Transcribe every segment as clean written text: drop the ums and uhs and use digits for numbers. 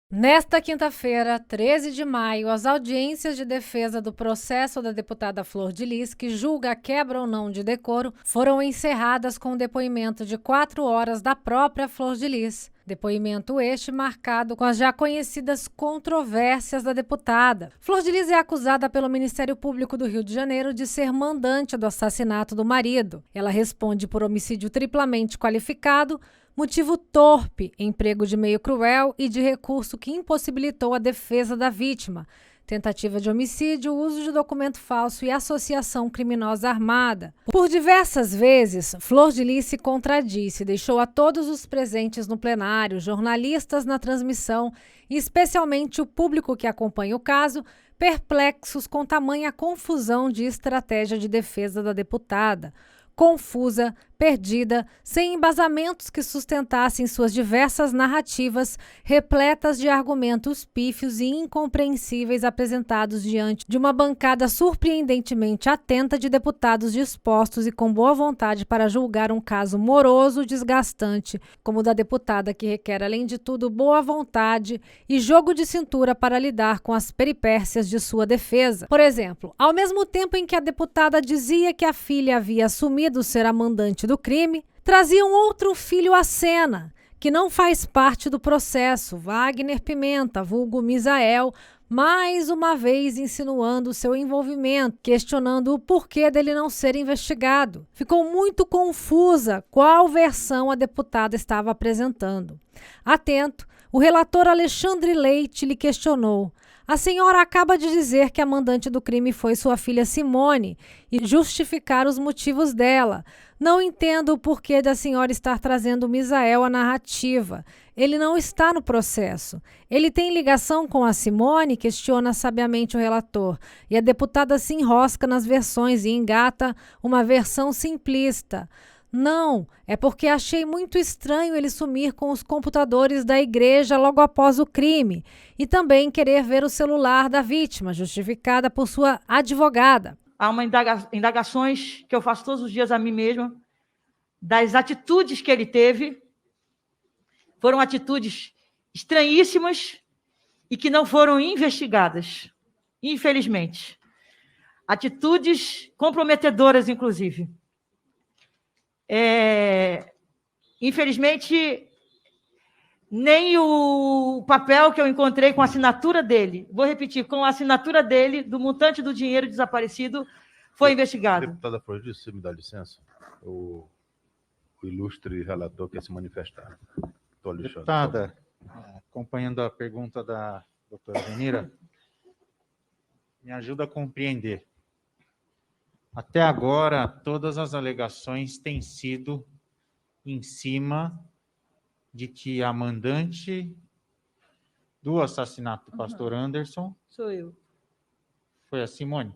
Nesta quinta-feira, 13 de maio, as audiências de defesa do processo da deputada Flor de Lis, que julga a quebra ou não de decoro, foram encerradas com o depoimento de 4 horas da própria Flor de Lis. Depoimento este marcado com as já conhecidas controvérsias da deputada. Flor de Lis é acusada pelo Ministério Público do Rio de Janeiro de ser mandante do assassinato do marido. Ela responde por homicídio triplamente qualificado, motivo torpe, emprego de meio cruel e de recurso que impossibilitou a defesa da vítima, tentativa de homicídio, uso de documento falso e associação criminosa armada. Por diversas vezes, Flor de Lis se contradisse e deixou a todos os presentes no plenário, jornalistas na transmissão e especialmente o público que acompanha o caso, perplexos com tamanha confusão de estratégia de defesa da deputada. Confusa, perdida, sem embasamentos que sustentassem suas diversas narrativas, repletas de argumentos pífios e incompreensíveis apresentados diante de uma bancada surpreendentemente atenta de deputados dispostos e com boa vontade para julgar um caso moroso, desgastante, como o da deputada, que requer, além de tudo, boa vontade e jogo de cintura para lidar com as peripécias de sua defesa. Por exemplo, ao mesmo tempo em que a deputada dizia que a filha havia assumido ser a mandante do crime, traziam outro filho à cena, que não faz parte do processo, Wagner Pimenta, vulgo Misael, mais uma vez insinuando seu envolvimento, questionando o porquê dele não ser investigado. Ficou muito confusa qual versão a deputada estava apresentando. Atento, o relator Alexandre Leite lhe questionou: a senhora acaba de dizer que a mandante do crime foi sua filha Simone e justificar os motivos dela. Não entendo o porquê da senhora estar trazendo o Misael à narrativa. Ele não está no processo. Ele tem ligação com a Simone? Questiona sabiamente o relator. E a deputada se enrosca nas versões e engata uma versão simplista. Não, é porque achei muito estranho ele sumir com os computadores da igreja logo após o crime e também querer ver o celular da vítima, justificada por sua advogada. Há indagações que eu faço todos os dias a mim mesma, das atitudes que ele teve. Foram atitudes estranhíssimas e que não foram investigadas, infelizmente. Atitudes comprometedoras, inclusive. Infelizmente, nem o papel que eu encontrei com a assinatura dele, vou repetir, com a assinatura dele, do montante do dinheiro desaparecido, foi investigado. Deputada Flor de Lis, você me dá licença? O ilustre relator quer se manifestar. Deputada, acompanhando a pergunta da doutora Zenira, me ajuda a compreender. Até agora, todas as alegações têm sido em cima de que a mandante do assassinato do pastor Anderson Sou eu. foi a Simone.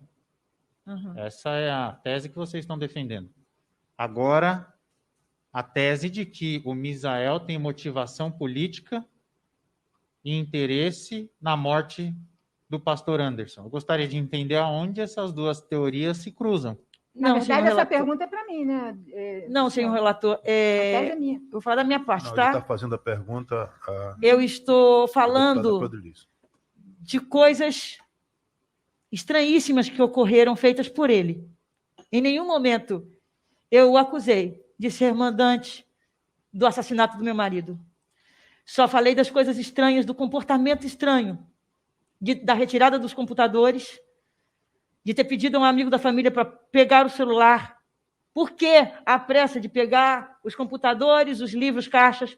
Essa é a tese que vocês estão defendendo. Agora, a tese de que o Misael tem motivação política e interesse na morte do pastor Anderson. Eu gostaria de entender aonde essas duas teorias se cruzam. Na verdade, essa pergunta é para mim, né? Não, senhor relator. A tese é minha. Vou falar da minha parte, Não, tá? ele está fazendo a pergunta Eu estou deputada falando Flor de Lis. de coisas estranhíssimas que ocorreram, feitas por ele. Em nenhum momento eu o acusei de ser mandante do assassinato do meu marido. Só falei das coisas estranhas, do comportamento estranho, da retirada dos computadores, de ter pedido a um amigo da família para pegar o celular. Por que a pressa de pegar os computadores, os livros, caixas?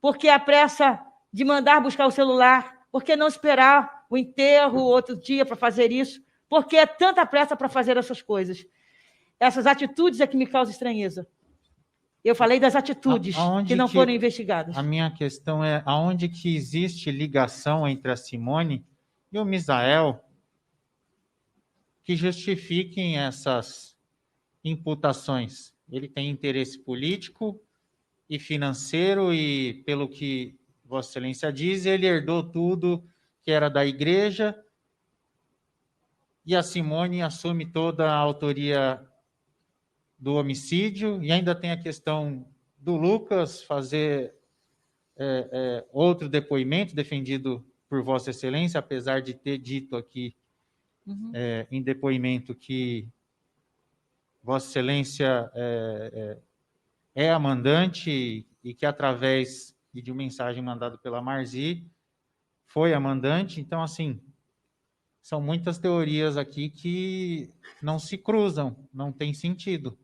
Por que a pressa de mandar buscar o celular? Por que não esperar o enterro outro dia para fazer isso? Por que tanta pressa para fazer essas coisas? Essas atitudes é que me causam estranheza. Eu falei das atitudes que não foram investigadas. A minha questão é aonde que existe ligação entre a Simone e o Misael que justifiquem essas imputações. Ele tem interesse político e financeiro e, pelo que Vossa Excelência diz, ele herdou tudo que era da igreja e a Simone assume toda a autoria do homicídio e ainda tem a questão do Lucas fazer outro depoimento defendido por Vossa Excelência, apesar de ter dito aqui em depoimento que Vossa Excelência é a mandante e que, através de uma mensagem mandada pela Marzi, foi a mandante. Então, assim, são muitas teorias aqui que não se cruzam, não tem sentido.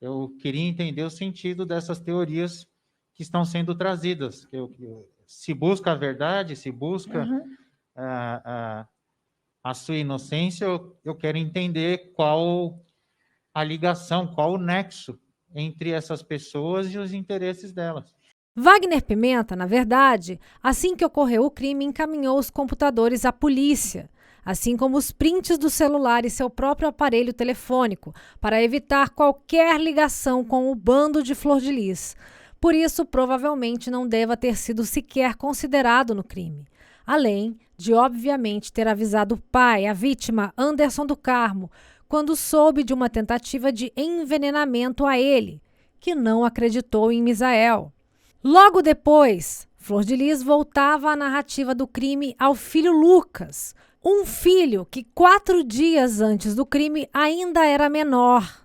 Eu queria entender o sentido dessas teorias que estão sendo trazidas. Se busca a verdade, se busca a sua inocência, eu quero entender qual a ligação, qual o nexo entre essas pessoas e os interesses delas. Wagner Pimenta, na verdade, assim que ocorreu o crime, encaminhou os computadores à polícia, assim como os prints do celular e seu próprio aparelho telefônico, para evitar qualquer ligação com o bando de Flor de Lis. Por isso, provavelmente não deva ter sido sequer considerado no crime. Além de, obviamente, ter avisado o pai, a vítima, Anderson do Carmo, quando soube de uma tentativa de envenenamento a ele, que não acreditou em Misael. Logo depois, Flor de Lis voltava a narrativa do crime ao filho Lucas, um filho que 4 dias antes do crime ainda era menor.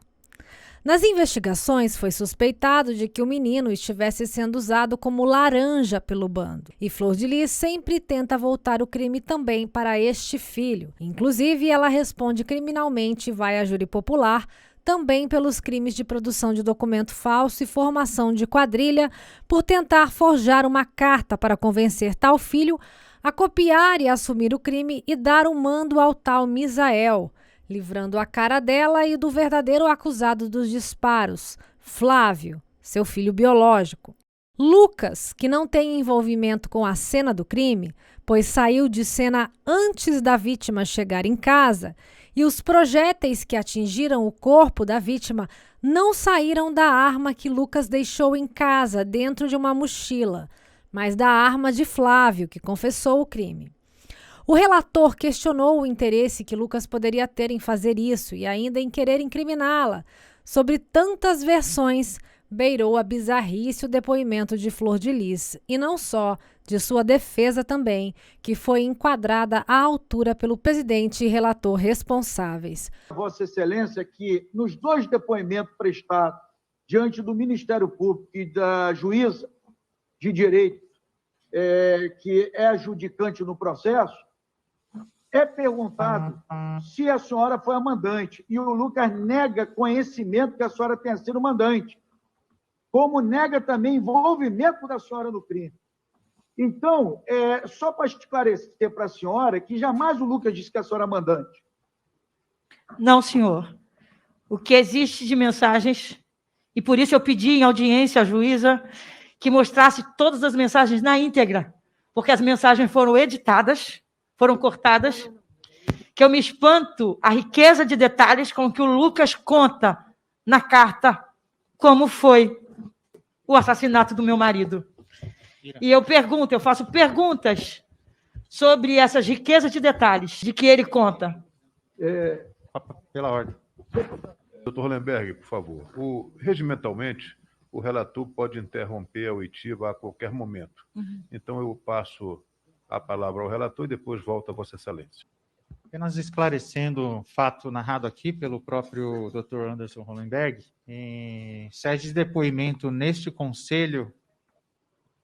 Nas investigações, foi suspeitado de que o menino estivesse sendo usado como laranja pelo bando. E Flor de Lis sempre tenta voltar o crime também para este filho. Inclusive, ela responde criminalmente e vai a júri popular, também pelos crimes de produção de documento falso e formação de quadrilha, por tentar forjar uma carta para convencer tal filho a copiar e assumir o crime e dar o mando ao tal Misael, livrando a cara dela e do verdadeiro acusado dos disparos, Flávio, seu filho biológico. Lucas, que não tem envolvimento com a cena do crime, pois saiu de cena antes da vítima chegar em casa, e os projéteis que atingiram o corpo da vítima não saíram da arma que Lucas deixou em casa dentro de uma mochila, mas da arma de Flávio, que confessou o crime. O relator questionou o interesse que Lucas poderia ter em fazer isso e ainda em querer incriminá-la. Sobre tantas versões, beirou a bizarrice o depoimento de Flor de Lis, e não só, de sua defesa também, que foi enquadrada à altura pelo presidente e relator responsáveis. Vossa Excelência, que nos 2 depoimentos prestados diante do Ministério Público e da juíza de direito, que é adjudicante no processo, é perguntado se a senhora foi a mandante, e o Lucas nega conhecimento que a senhora tenha sido mandante, como nega também envolvimento da senhora no crime. Então, só para esclarecer para a senhora que jamais o Lucas disse que a senhora é mandante. Não, senhor. O que existe de mensagens, e por isso eu pedi em audiência à juíza que mostrasse todas as mensagens na íntegra, porque as mensagens foram editadas, foram cortadas, que eu me espanto a riqueza de detalhes com que o Lucas conta na carta como foi o assassinato do meu marido. E eu faço perguntas sobre essas riquezas de detalhes de que ele conta. Pela ordem. Doutor Hollenberg, por favor. Regimentalmente, o relator pode interromper a oitiva a qualquer momento. Então, eu passo a palavra ao relator e depois volto a Vossa Excelência. Apenas esclarecendo um fato narrado aqui pelo próprio Dr. Anderson Hollenberg, em sede de depoimento neste conselho,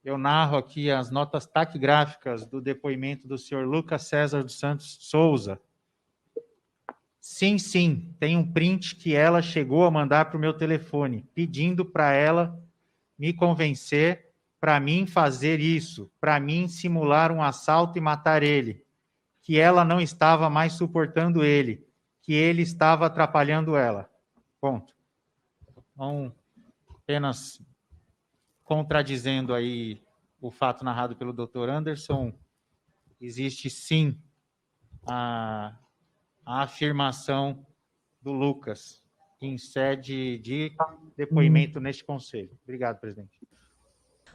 eu narro aqui as notas taquigráficas do depoimento do senhor Lucas César dos Santos Souza. Sim, tem um print que ela chegou a mandar para o meu telefone, pedindo para ela me convencer para mim fazer isso, para mim simular um assalto e matar ele, que ela não estava mais suportando ele, que ele estava atrapalhando ela. Ponto. Então, apenas contradizendo aí o fato narrado pelo Dr. Anderson, existe sim a afirmação do Lucas em sede de depoimento neste conselho. Obrigado, presidente.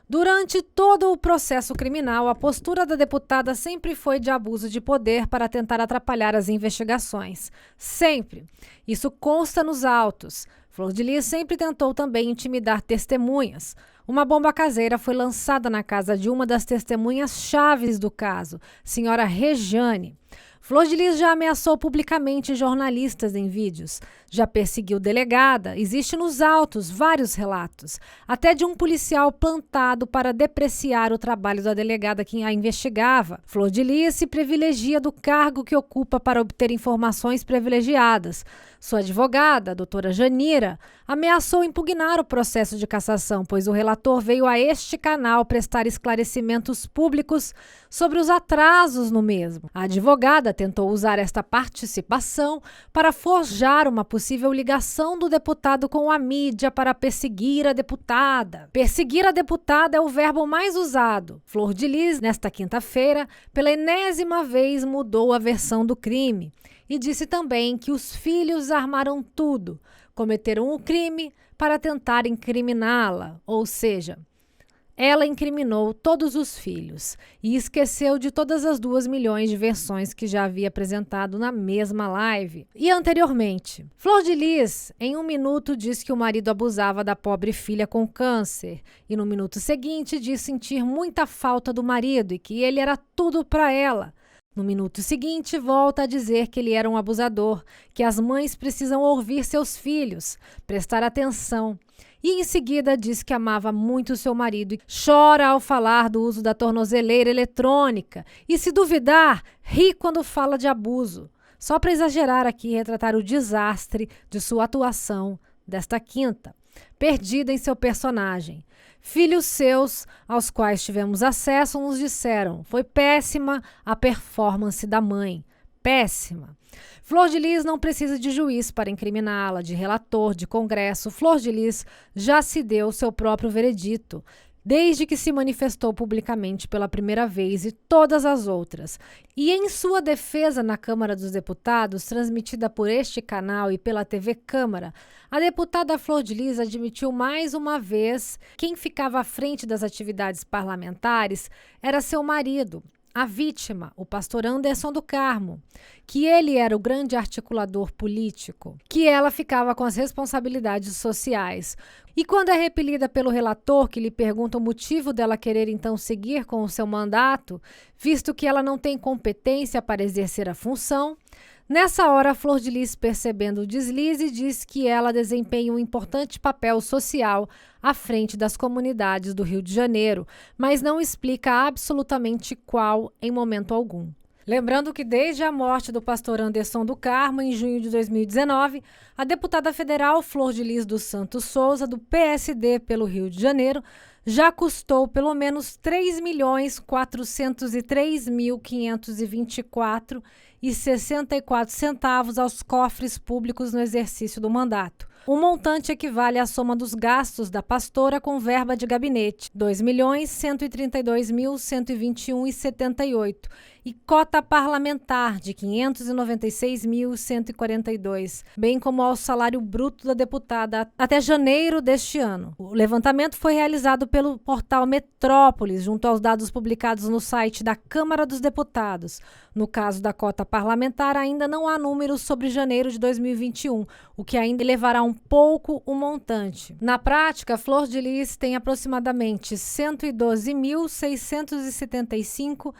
Durante todo o processo criminal, a postura da deputada sempre foi de abuso de poder para tentar atrapalhar as investigações. Sempre. Isso consta nos autos. Flor de Lis sempre tentou também intimidar testemunhas. uma bomba caseira foi lançada na casa de uma das testemunhas chaves do caso, senhora Regiane. Flor de Lis já ameaçou publicamente jornalistas em vídeos, já perseguiu delegada, existe nos autos vários relatos, até de um policial plantado para depreciar o trabalho da delegada que a investigava. Flor de Lis se privilegia do cargo que ocupa para obter informações privilegiadas. Sua advogada, a doutora Janira, ameaçou impugnar o processo de cassação, pois o relator veio a este canal prestar esclarecimentos públicos sobre os atrasos no mesmo. A advogada tentou usar esta participação para forjar uma possível ligação do deputado com a mídia para perseguir a deputada. Perseguir a deputada é o verbo mais usado. Flor de Lis, nesta quinta-feira, pela enésima vez mudou a versão do crime e disse também que os filhos armaram tudo, cometeram o crime para tentar incriminá-la, ou seja, ela incriminou todos os filhos e esqueceu de todas as 2 milhões de versões que já havia apresentado na mesma live. E anteriormente, Flor de Lis, em 1 minuto, disse que o marido abusava da pobre filha com câncer e no minuto seguinte diz sentir muita falta do marido e que ele era tudo para ela. No minuto seguinte, volta a dizer que ele era um abusador, que as mães precisam ouvir seus filhos, prestar atenção. E em seguida diz que amava muito seu marido e chora ao falar do uso da tornozeleira eletrônica. E se duvidar, ri quando fala de abuso. Só para exagerar aqui e retratar o desastre de sua atuação desta quinta, perdida em seu personagem. Filhos seus, aos quais tivemos acesso, nos disseram: foi péssima a performance da mãe. Péssima. Flor de Lis não precisa de juiz para incriminá-la, de relator, de congresso. Flor de Lis já se deu seu próprio veredito, desde que se manifestou publicamente pela primeira vez e todas as outras. E em sua defesa na Câmara dos Deputados, transmitida por este canal e pela TV Câmara, a deputada Flor de Lis admitiu mais uma vez que quem ficava à frente das atividades parlamentares era seu marido, a vítima, o pastor Anderson do Carmo, que ele era o grande articulador político, que ela ficava com as responsabilidades sociais. E quando é repelida pelo relator, que lhe pergunta o motivo dela querer então seguir com o seu mandato, visto que ela não tem competência para exercer a função, nessa hora, Flor de Lis, percebendo o deslize, diz que ela desempenha um importante papel social à frente das comunidades do Rio de Janeiro, mas não explica absolutamente qual em momento algum. Lembrando que desde a morte do pastor Anderson do Carmo, em junho de 2019, a deputada federal Flor de Lis dos Santos Souza, do PSD pelo Rio de Janeiro, já custou pelo menos R$ 3.403.524,64 aos cofres públicos no exercício do mandato. O montante equivale à soma dos gastos da pastora com verba de gabinete, R$ 2.132.121,78, e cota parlamentar de R$ 596.142, bem como ao salário bruto da deputada até janeiro deste ano. O levantamento foi realizado pelo portal Metrópolis, junto aos dados publicados no site da Câmara dos Deputados. No caso da cota parlamentar, ainda não há números sobre janeiro de 2021, o que ainda elevará um pouco o montante. Na prática, Flor de Lis tem aproximadamente R$ 112.675,59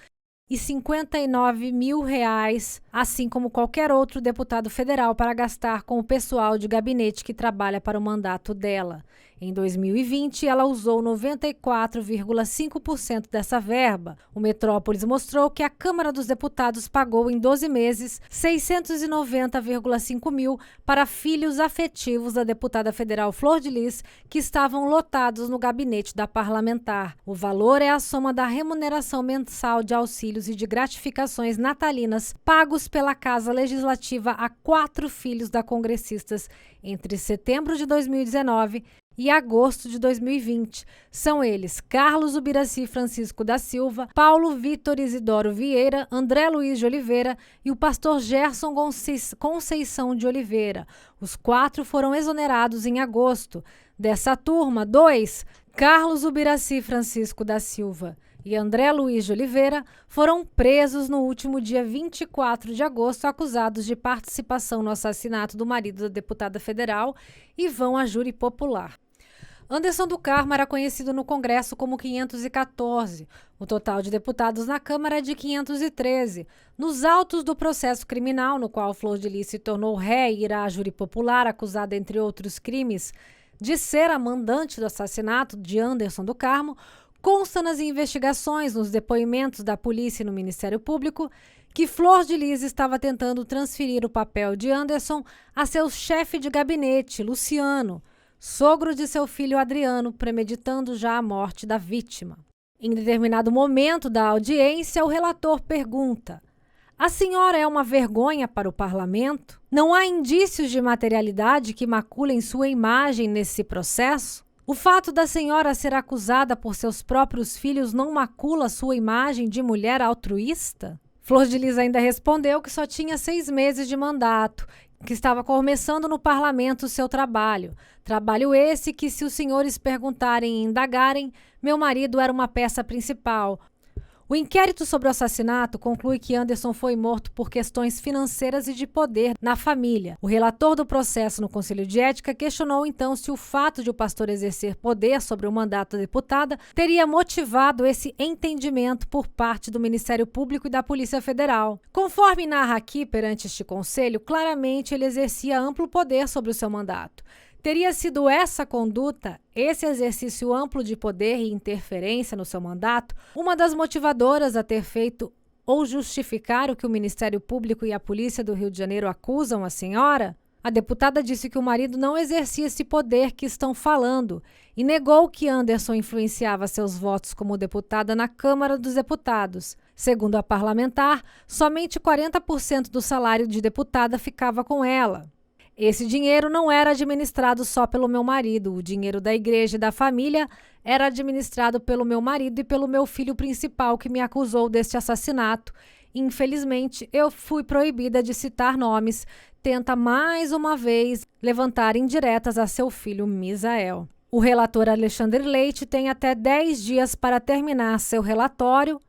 assim como qualquer outro deputado federal, para gastar com o pessoal de gabinete que trabalha para o mandato dela. Em 2020, ela usou 94,5% dessa verba. O Metrópolis mostrou que a Câmara dos Deputados pagou em 12 meses 690,5 mil para filhos afetivos da deputada federal Flor de Lis, que estavam lotados no gabinete da parlamentar. O valor é a soma da remuneração mensal de auxílios e de gratificações natalinas pagos pela Casa Legislativa a 4 filhos da congressistas entre setembro de 2019 e agosto de 2020. São eles Carlos Ubiraci Francisco da Silva, Paulo Vitor Isidoro Vieira, André Luiz de Oliveira e o pastor Gerson Conceição de Oliveira. Os 4 foram exonerados em agosto. Dessa turma, 2, Carlos Ubiraci Francisco da Silva e André Luiz de Oliveira, foram presos no último dia 24 de agosto, acusados de participação no assassinato do marido da deputada federal, e vão a júri popular. Anderson do Carmo era conhecido no Congresso como 514. O total de deputados na Câmara é de 513. Nos autos do processo criminal, no qual Flor de Lis se tornou ré e irá à júri popular, acusada, entre outros crimes, de ser a mandante do assassinato de Anderson do Carmo, consta nas investigações, nos depoimentos da polícia e no Ministério Público, que Flor de Lis estava tentando transferir o papel de Anderson a seu chefe de gabinete, Luciano, sogro de seu filho Adriano, premeditando já a morte da vítima. Em determinado momento da audiência, o relator pergunta: a senhora é uma vergonha para o parlamento? Não há indícios de materialidade que maculem sua imagem nesse processo? O fato da senhora ser acusada por seus próprios filhos não macula sua imagem de mulher altruísta? Flor de Lis ainda respondeu que só tinha 6 meses de mandato, que estava começando no parlamento o seu trabalho. Trabalho esse que, se os senhores perguntarem e indagarem, meu marido era uma peça principal. O inquérito sobre o assassinato conclui que Anderson foi morto por questões financeiras e de poder na família. O relator do processo no Conselho de Ética questionou então se o fato de o pastor exercer poder sobre o mandato da deputada teria motivado esse entendimento por parte do Ministério Público e da Polícia Federal. Conforme narra aqui perante este conselho, claramente ele exercia amplo poder sobre o seu mandato. Teria sido essa conduta, esse exercício amplo de poder e interferência no seu mandato, uma das motivadoras a ter feito ou justificar o que o Ministério Público e a Polícia do Rio de Janeiro acusam a senhora? A deputada disse que o marido não exercia esse poder que estão falando e negou que Anderson influenciava seus votos como deputada na Câmara dos Deputados. Segundo a parlamentar, somente 40% do salário de deputada ficava com ela. Esse dinheiro não era administrado só pelo meu marido. O dinheiro da igreja e da família era administrado pelo meu marido e pelo meu filho principal, que me acusou deste assassinato. Infelizmente, eu fui proibida de citar nomes. Tenta mais uma vez levantar indiretas a seu filho Misael. O relator Alexandre Leite tem até 10 dias para terminar seu relatório.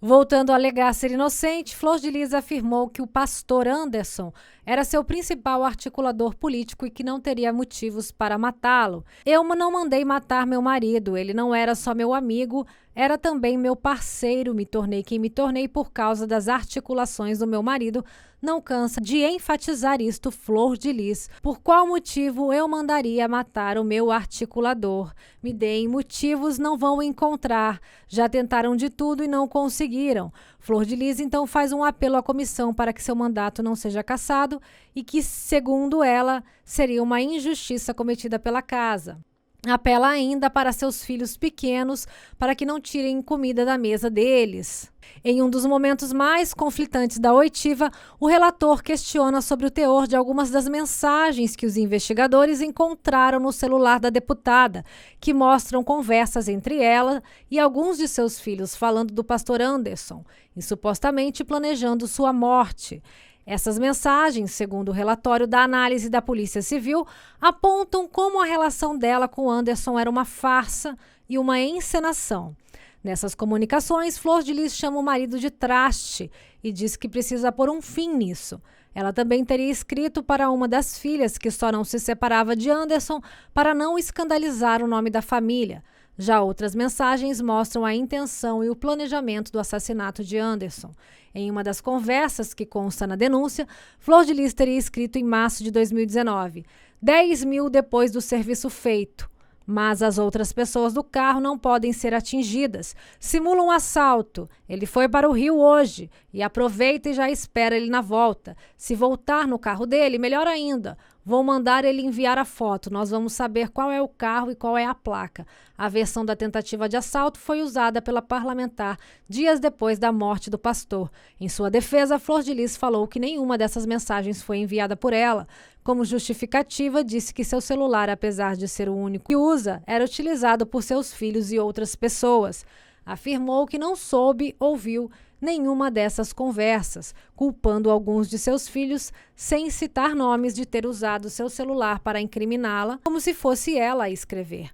Voltando a alegar ser inocente, Flor de Lis afirmou que o pastor Anderson era seu principal articulador político e que não teria motivos para matá-lo. Eu não mandei matar meu marido, ele não era só meu amigo, era também meu parceiro. Me tornei quem me tornei por causa das articulações do meu marido. Não cansa de enfatizar isto Flor de Lis. Por qual motivo eu mandaria matar o meu articulador? Me deem motivos, não vão encontrar. Já tentaram de tudo e não conseguiram. Flor de Lis então faz um apelo à comissão para que seu mandato não seja cassado e que, segundo ela, seria uma injustiça cometida pela casa. Apela ainda para seus filhos pequenos para que não tirem comida da mesa deles. Em um dos momentos mais conflitantes da oitiva, o relator questiona sobre o teor de algumas das mensagens que os investigadores encontraram no celular da deputada, que mostram conversas entre ela e alguns de seus filhos falando do pastor Anderson e supostamente planejando sua morte. Essas mensagens, segundo o relatório da análise da Polícia Civil, apontam como a relação dela com Anderson era uma farsa e uma encenação. Nessas comunicações, Flor de Lis chama o marido de traste e diz que precisa pôr um fim nisso. Ela também teria escrito para uma das filhas que só não se separava de Anderson para não escandalizar o nome da família. Já outras mensagens mostram a intenção e o planejamento do assassinato de Anderson. Em uma das conversas que consta na denúncia, Flor de Lis teria escrito em março de 2019, 10 mil depois do serviço feito. Mas as outras pessoas do carro não podem ser atingidas. Simula um assalto. Ele foi para o Rio hoje e aproveita e já espera ele na volta. Se voltar no carro dele, melhor ainda. Vou mandar ele enviar a foto. Nós vamos saber qual é o carro e qual é a placa. A versão da tentativa de assalto foi usada pela parlamentar dias depois da morte do pastor. Em sua defesa, Flor de Lis falou que nenhuma dessas mensagens foi enviada por ela. Como justificativa, disse que seu celular, apesar de ser o único que usa, era utilizado por seus filhos e outras pessoas. Afirmou que não soube ou viu nenhuma dessas conversas, culpando alguns de seus filhos, sem citar nomes, de ter usado seu celular para incriminá-la, como se fosse ela a escrever.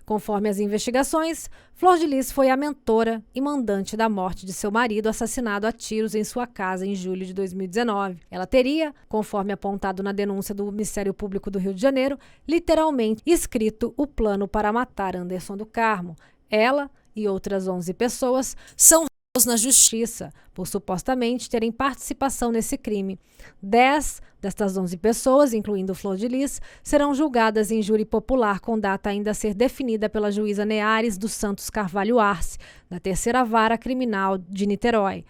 Conforme as investigações, Flor de Lis foi a mentora e mandante da morte de seu marido assassinado a tiros em sua casa em julho de 2019. Ela teria, conforme apontado na denúncia do Ministério Público do Rio de Janeiro, literalmente escrito o plano para matar Anderson do Carmo. Ela e outras 11 pessoas são réus na justiça por supostamente terem participação nesse crime. 10 destas 11 pessoas, incluindo Flor de Lis, serão julgadas em júri popular com data ainda a ser definida pela juíza Neares dos Santos Carvalho Arce, da 3ª Vara Criminal de Niterói.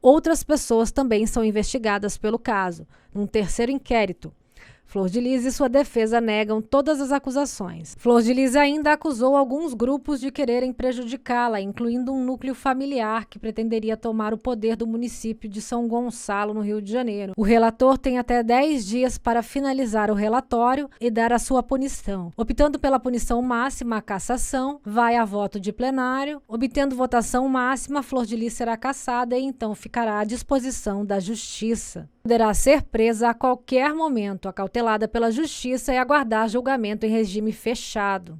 Outras pessoas também são investigadas pelo caso, num 3º inquérito. Flor de Lis e sua defesa negam todas as acusações. Flor de Lis ainda acusou alguns grupos de quererem prejudicá-la, incluindo um núcleo familiar que pretenderia tomar o poder do município de São Gonçalo, no Rio de Janeiro. O relator tem até 10 dias para finalizar o relatório e dar a sua punição. Optando pela punição máxima, a cassação vai a voto de plenário. Obtendo votação máxima, Flor de Lis será cassada e então ficará à disposição da Justiça. Poderá ser presa a qualquer momento, acautelada pela Justiça e aguardar julgamento em regime fechado.